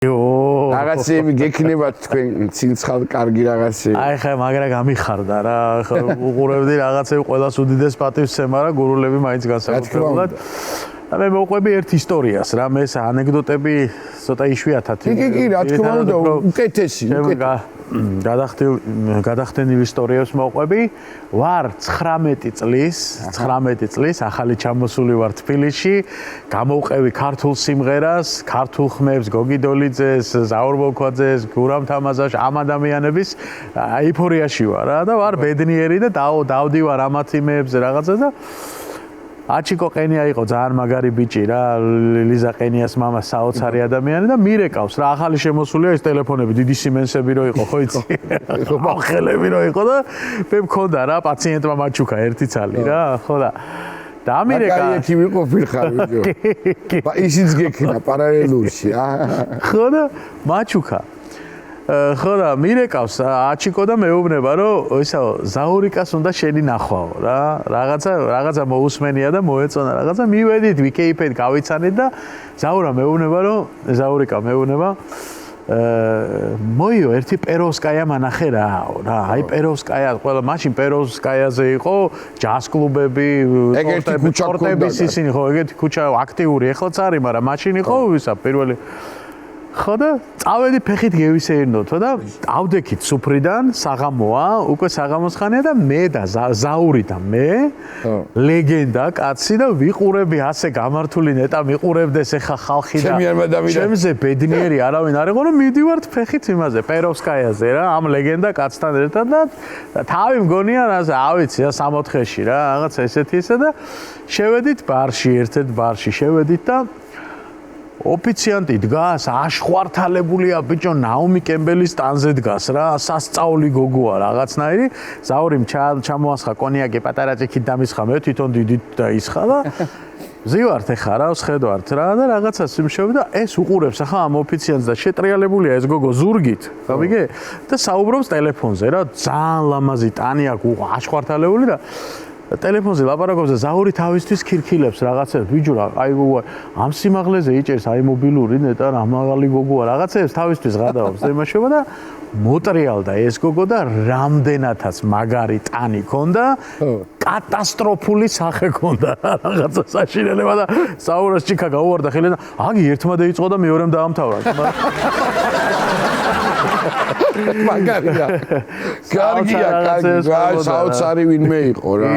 რაღაცები გექნებათ თქვენ ცინცხალ კარგი რაღაცები. აი ხა მაგრა გამიხარდა რა. ხა უყურებდი რაღაცები ყველას უდიდეს პატივს სცემა რა გურულები მაინც განსაკუთრებულად. და მე მოყვები ერთ ისტორიას რა მე ეს ანეკდოტები ცოტა იშვიათად. კი, რა თქმა უნდა, უკეთესი. გადახდენილ ისტორიებს მოყვები. ვარ 19 წლის, ახალი ჩამოსული ვარ თბილისში. გამოვყევი ქართულ სიმღერას, ქართულ ხმებს, გოგი დოლიძეს, ზაურ ბოქვაძეს, გურამ თამაზაშ ამ ადამიანების ეიფორიაში ვარ რა და ვარ ბედნიერი და დავდივარ ამ ათიმეებზე რაღაცა და აჩიკო ყენია იყო ძალიან მაგარი ბიჭი რა ლიზა ყენიას მამა საოცარი ადამიანი და მირეკავს რა ახალი შემოსულია ეს ტელეფონები დიდი სიმენსები რო იყო ხო იცი მოხელები რო იყო და მე მქონდა რა პაციენტმა მაჩუკა ერთი ცალი რა ხო და ამირეკა კი ვიყოფილხარ ვიჯო ისიც გექნა პარალელურში ხო და მაჩუკა ხო და მირეკავს აჩიკო და მეუბნება რომ ისა ზაურიკას უნდა შენი ნახვაო რა რაღაცა მოусმენია და მოეწონა რაღაცა მივედით ვიკეიფეთ გავიცანით და ზაურიკა მეუბნება მოიო ერთი პეროვსკაია მანახე რაო რა აი პეროვსკაია ყველა მაშინ პეროვსკაიაზე იყო ჯაზ კლუბები სპორტების ისინი ხო ეგეთი ქუჩა აქტიური ეხლაც არის მაგრამ მაშინ იყო ისა პირველი ხო და წავედი ფეხით გევისეირნოთო და ავდექით სუფრიდან საღამოა უკვე საღამოს ხანია და მე და ზაური და მე ლეგენდა კაცი და ვიყურები ასე გამართული ნეტა მიყურებდეს ეხა ხალხი და ჩემზე ბედნიერი არავინ არ იყო რომ მიდივართ ფეხით იმაზე პეროვსკაიაზე რა ამ ლეგენდა კაცთან ერთად და თავი მგონია რა ავიცი რა 64-ში რა რაღაც ესეთი ესა და შევედით ბარში ერთ-ერთ ბარში შევედით და ოფიციანტი დგას, აშხვართალებულია ბიჭო ნაუმი კემბელის სტანზე დგას რა, სასწაული გოგოა რაღაცნაირი. ზაურიმ ჩამოასხა კონიაკი პატარა ჭიქით დამისხა, მე თვითონ დიდით დაისხა და ზივართ ეხა რა, ვხედავთ რა და რაღაცას იმშოვი და ეს უყურებს ახლა ამ ოფიციანტს და შეტრიალებულია ეს გოგო ზურგით, გამიგე? და საუბრობს ტელეფონზე რა, ძალიან ლამაზი ტანი აქვს, აშხვართალებული და ტელეფონზე ლაპარაკობს და ზაური თავისთვის ქირქილებს რაღაცებს ვიჯურა აი გოგო ამ სიმაღლეზე იჭერს აი მობილური ნეტა რა მაღალი გოგოა რაღაცებს თავისთვის გადაობს იმაშობა და მოტრიალდა ეს გოგო და რამდენათაც მაგარი ტანი ქონდა კატასტროფული სახე ქონდა რაღაცა საშინელება და ზაურას ჭიქა გაუვარდა ხელი და აგი ერთმა დაიწყო და მეორემ დაამთავრა მაგარია კარგია საოცარი ვინმე იყო რა